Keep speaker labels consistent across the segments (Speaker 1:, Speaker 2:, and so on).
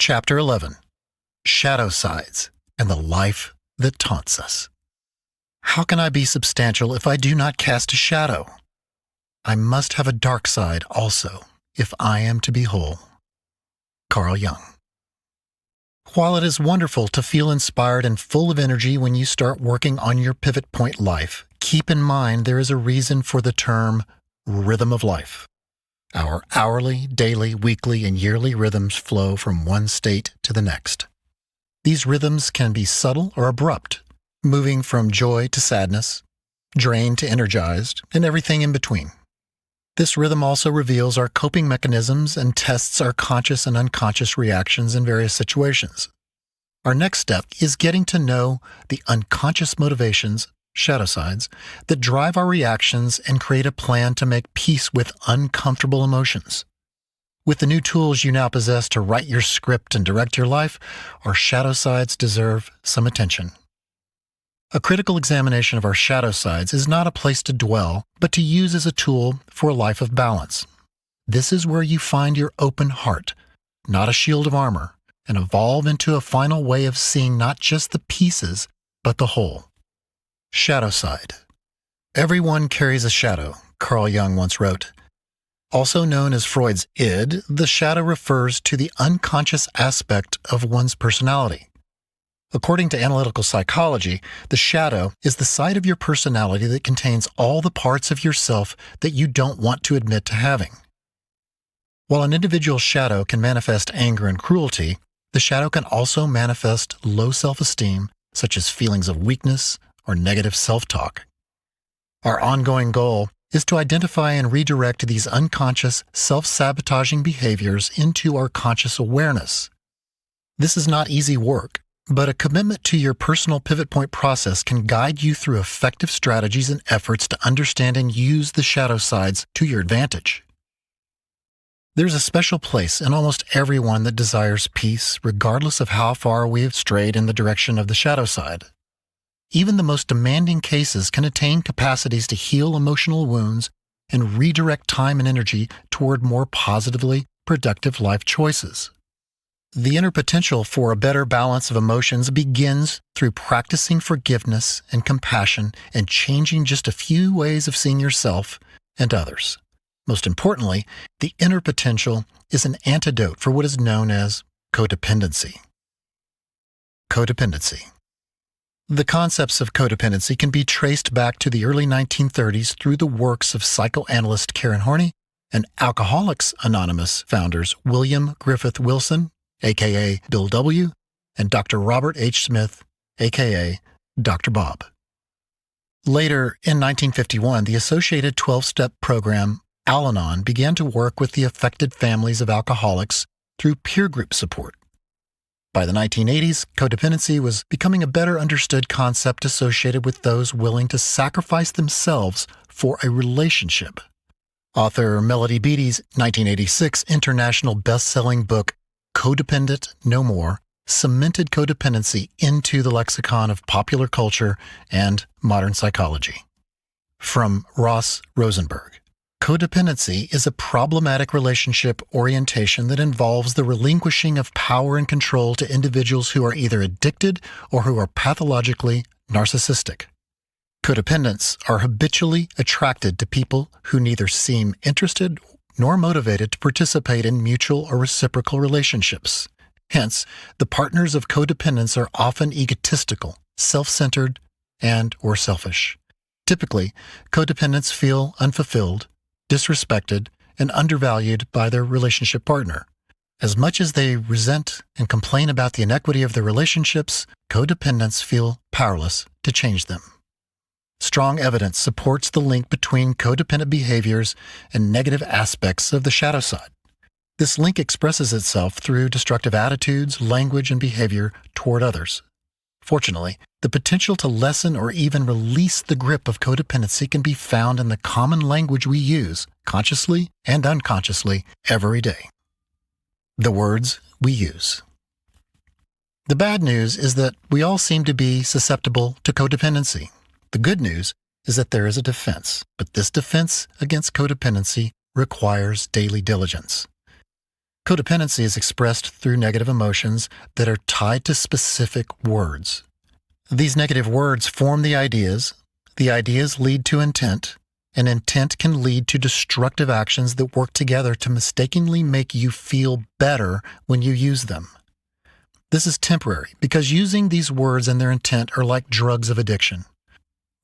Speaker 1: Chapter 11. Shadow Sides and the Life that Taunts Us. How can I be substantial if I do not cast a shadow? I must have a dark side also, if I am to be whole. Carl Jung. While it is wonderful to feel inspired and full of energy when you start working on your pivot point life, keep in mind there is a reason for the term rhythm of life. Our hourly, daily, weekly, and yearly rhythms flow from one state to the next. These rhythms can be subtle or abrupt, moving from joy to sadness, drained to energized, and everything in between. This rhythm also reveals our coping mechanisms and tests our conscious and unconscious reactions in various situations. Our next step is getting to know the unconscious motivations, shadow sides, that drive our reactions and create a plan to make peace with uncomfortable emotions. With the new tools you now possess to write your script and direct your life, our shadow sides deserve some attention. A critical examination of our shadow sides is not a place to dwell, but to use as a tool for a life of balance. This is where you find your open heart, not a shield of armor, and evolve into a final way of seeing not just the pieces, but the whole. Shadow side. Everyone carries a shadow, Carl Jung once wrote. Also known as Freud's id, the shadow refers to the unconscious aspect of one's personality. According to analytical psychology, the shadow is the side of your personality that contains all the parts of yourself that you don't want to admit to having. While an individual's shadow can manifest anger and cruelty, the shadow can also manifest low self-esteem, such as feelings of weakness or negative self-talk. Our ongoing goal is to identify and redirect these unconscious, self-sabotaging behaviors into our conscious awareness. This is not easy work, but a commitment to your personal pivot point process can guide you through effective strategies and efforts to understand and use the shadow sides to your advantage. There's a special place in almost everyone that desires peace, regardless of how far we have strayed in the direction of the shadow side. Even the most demanding cases can attain capacities to heal emotional wounds and redirect time and energy toward more positively productive life choices. The inner potential for a better balance of emotions begins through practicing forgiveness and compassion and changing just a few ways of seeing yourself and others. Most importantly, the inner potential is an antidote for what is known as codependency. Codependency. The concepts of codependency can be traced back to the early 1930s through the works of psychoanalyst Karen Horney and Alcoholics Anonymous founders William Griffith Wilson, a.k.a. Bill W., and Dr. Robert H. Smith, a.k.a. Dr. Bob. Later, in 1951, the associated 12-step program Al-Anon began to work with the affected families of alcoholics through peer group support. By the 1980s, codependency was becoming a better understood concept associated with those willing to sacrifice themselves for a relationship. Author Melody Beattie's 1986 international best-selling book Codependent No More cemented codependency into the lexicon of popular culture and modern psychology. From Ross Rosenberg. Codependency is a problematic relationship orientation that involves the relinquishing of power and control to individuals who are either addicted or who are pathologically narcissistic. Codependents are habitually attracted to people who neither seem interested nor motivated to participate in mutual or reciprocal relationships. Hence, the partners of codependents are often egotistical, self-centered, and/or selfish. Typically, codependents feel unfulfilled, disrespected, and undervalued by their relationship partner. As much as they resent and complain about the inequity of their relationships, codependents feel powerless to change them. Strong evidence supports the link between codependent behaviors and negative aspects of the shadow side. This link expresses itself through destructive attitudes, language, and behavior toward others. Fortunately, the potential to lessen or even release the grip of codependency can be found in the common language we use, consciously and unconsciously, every day. The words we use. The bad news is that we all seem to be susceptible to codependency. The good news is that there is a defense, but this defense against codependency requires daily diligence. Codependency is expressed through negative emotions that are tied to specific words. These negative words form the ideas lead to intent, and intent can lead to destructive actions that work together to mistakenly make you feel better when you use them. This is temporary because using these words and their intent are like drugs of addiction.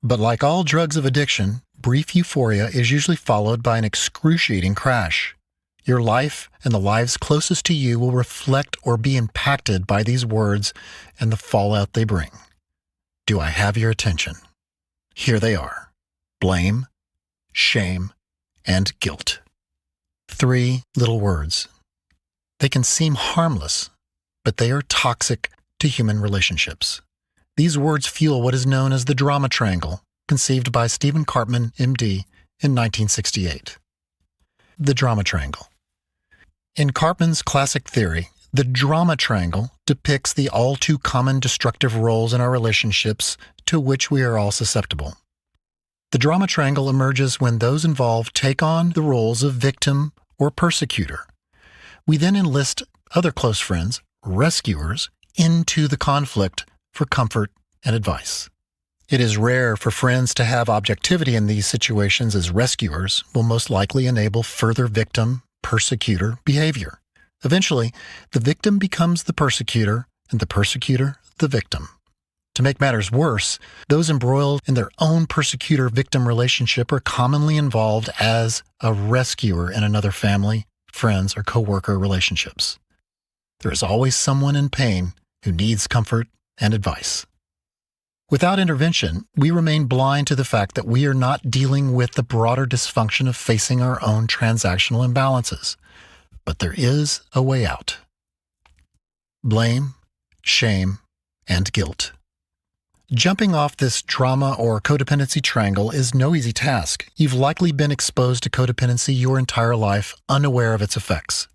Speaker 1: But like all drugs of addiction, brief euphoria is usually followed by an excruciating crash. Your life and the lives closest to you will reflect or be impacted by these words and the fallout they bring. Do I have your attention? Here they are: blame, shame, and guilt. 3 little words. They can seem harmless, but they are toxic to human relationships. These words fuel what is known as the drama triangle, conceived by Stephen Karpman, MD, in 1968. The drama triangle. In Karpman's classic theory, the drama triangle depicts the all-too-common destructive roles in our relationships to which we are all susceptible. The drama triangle emerges when those involved take on the roles of victim or persecutor. We then enlist other close friends, rescuers, into the conflict for comfort and advice. It is rare for friends to have objectivity in these situations, as rescuers will most likely enable further victim-persecutor behavior. Eventually, the victim becomes the persecutor and the persecutor the victim. To make matters worse, those embroiled in their own persecutor-victim relationship are commonly involved as a rescuer in another family, friends, or coworker relationships. There is always someone in pain who needs comfort and advice. Without intervention, we remain blind to the fact that we are not dealing with the broader dysfunction of facing our own transactional imbalances. But there is a way out. Blame, shame, and guilt. Jumping off this drama or codependency triangle is no easy task. You've likely been exposed to codependency your entire life, unaware of its effects.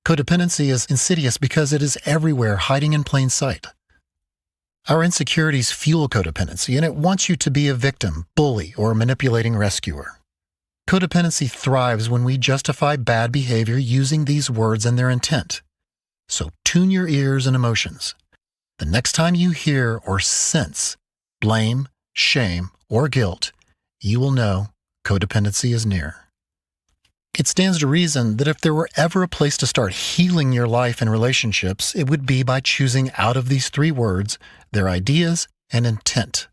Speaker 1: Codependency is insidious because it is everywhere, hiding in plain sight. Our insecurities fuel codependency, and it wants you to be a victim, bully, or manipulating rescuer. Codependency thrives when we justify bad behavior using these words and their intent. So tune your ears and emotions. The next time you hear or sense blame, shame, or guilt, you will know codependency is near. It stands to reason that if there were ever a place to start healing your life and relationships, it would be by choosing out of these 3 words their ideas and intent.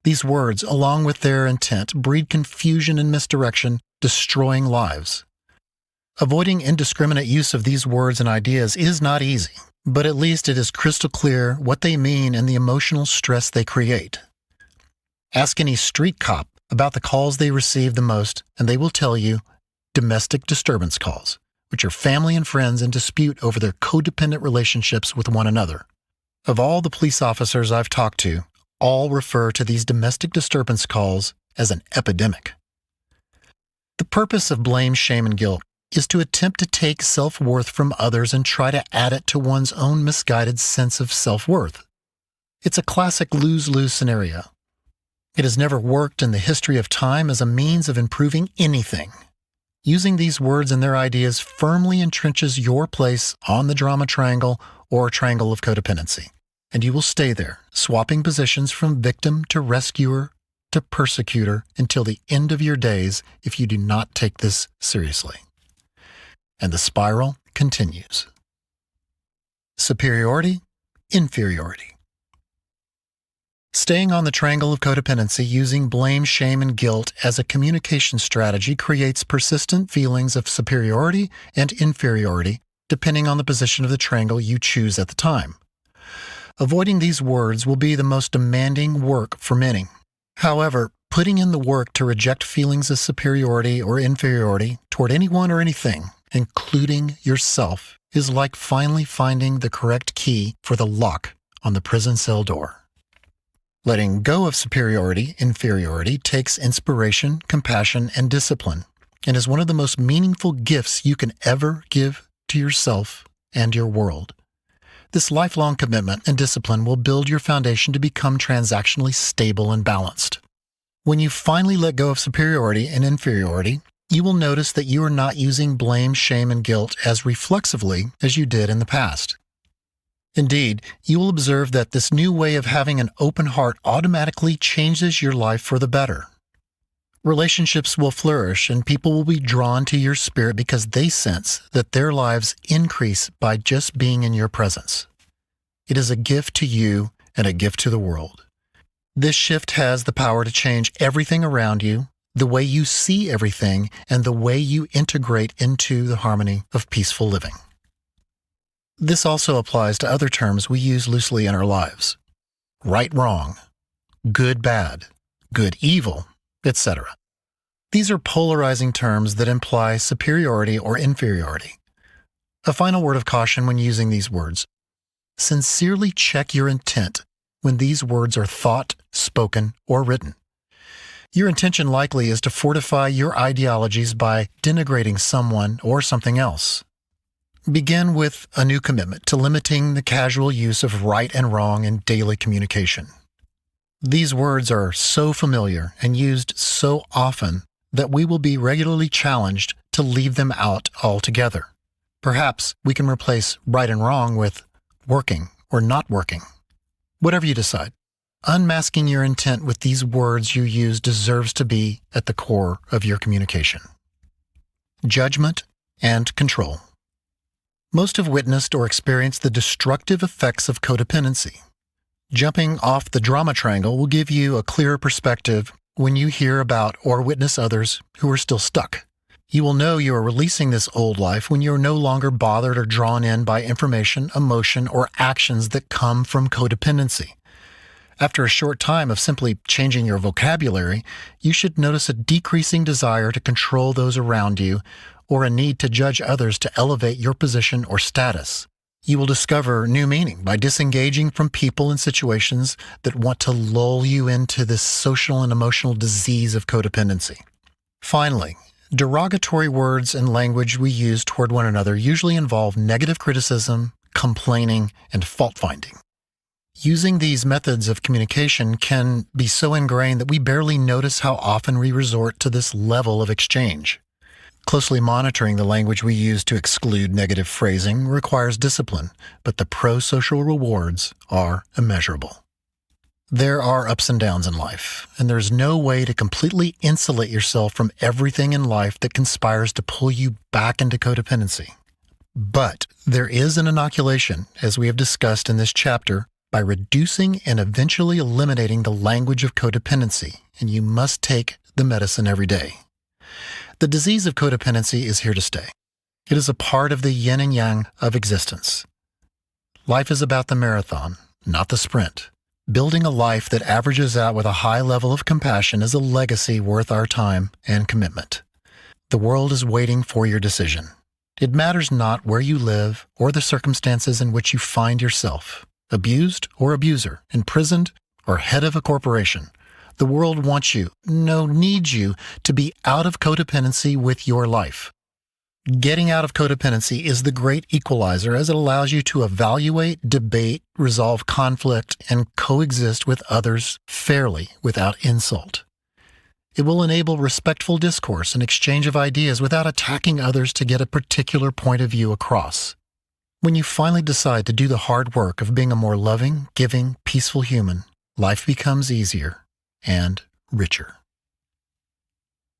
Speaker 1: These words, along with their intent, breed confusion and misdirection, destroying lives. Avoiding indiscriminate use of these words and ideas is not easy, but at least it is crystal clear what they mean and the emotional stress they create. Ask any street cop about the calls they receive the most, and they will tell you domestic disturbance calls, which are family and friends in dispute over their codependent relationships with one another. Of all the police officers I've talked to, all refer to these domestic disturbance calls as an epidemic. The purpose of blame, shame, and guilt is to attempt to take self-worth from others and try to add it to one's own misguided sense of self-worth. It's a classic lose-lose scenario. It has never worked in the history of time as a means of improving anything. Using these words and their ideas firmly entrenches your place on the drama triangle or triangle of codependency, and you will stay there, swapping positions from victim to rescuer to persecutor until the end of your days if you do not take this seriously. And the spiral continues. Superiority, inferiority. Staying on the triangle of codependency using blame, shame, and guilt as a communication strategy creates persistent feelings of superiority and inferiority depending on the position of the triangle you choose at the time. Avoiding these words will be the most demanding work for many. However, putting in the work to reject feelings of superiority or inferiority toward anyone or anything, including yourself, is like finally finding the correct key for the lock on the prison cell door. Letting go of superiority, inferiority takes inspiration, compassion, and discipline, and is one of the most meaningful gifts you can ever give to yourself and your world. This lifelong commitment and discipline will build your foundation to become transactionally stable and balanced. When you finally let go of superiority and inferiority, You will notice that you are not using blame, shame, and guilt as reflexively as you did in the past. Indeed, you will observe that this new way of having an open heart automatically changes your life for the better. Relationships will flourish and people will be drawn to your spirit because they sense that their lives increase by just being in your presence. It is a gift to you and a gift to the world. This shift has the power to change everything around you, the way you see everything, and the way you integrate into the harmony of peaceful living. This also applies to other terms we use loosely in our lives. Right, wrong, good, bad, good, evil, etc. These are polarizing terms that imply superiority or inferiority. A final word of caution when using these words. Sincerely check your intent when these words are thought, spoken, or written. Your intention likely is to fortify your ideologies by denigrating someone or something else. Begin with a new commitment to limiting the casual use of right and wrong in daily communication. These words are so familiar and used so often that we will be regularly challenged to leave them out altogether. Perhaps we can replace right and wrong with working or not working. Whatever you decide. Unmasking your intent with these words you use deserves to be at the core of your communication. Judgment and control. Most have witnessed or experienced the destructive effects of codependency. Jumping off the drama triangle will give you a clearer perspective when you hear about or witness others who are still stuck. You will know you are releasing this old life when you are no longer bothered or drawn in by information, emotion, or actions that come from codependency. After a short time of simply changing your vocabulary, you should notice a decreasing desire to control those around you or a need to judge others to elevate your position or status. You will discover new meaning by disengaging from people and situations that want to lull you into this social and emotional disease of codependency. Finally, derogatory words and language we use toward one another usually involve negative criticism, complaining, and fault-finding. Using these methods of communication can be so ingrained that we barely notice how often we resort to this level of exchange. Closely monitoring the language we use to exclude negative phrasing requires discipline, but the pro-social rewards are immeasurable. There are ups and downs in life, and there's no way to completely insulate yourself from everything in life that conspires to pull you back into codependency. But there is an inoculation, as we have discussed in this chapter, by reducing and eventually eliminating the language of codependency, and you must take the medicine every day. The disease of codependency is here to stay. It is a part of the yin and yang of existence. Life is about the marathon, not the sprint. Building a life that averages out with a high level of compassion is a legacy worth our time and commitment. The world is waiting for your decision. It matters not where you live or the circumstances in which you find yourself. Abused or abuser, imprisoned or head of a corporation. The world wants you, no, needs you, to be out of codependency with your life. Getting out of codependency is the great equalizer as it allows you to evaluate, debate, resolve conflict, and coexist with others fairly without insult. It will enable respectful discourse and exchange of ideas without attacking others to get a particular point of view across. When you finally decide to do the hard work of being a more loving, giving, peaceful human, life becomes easier and richer.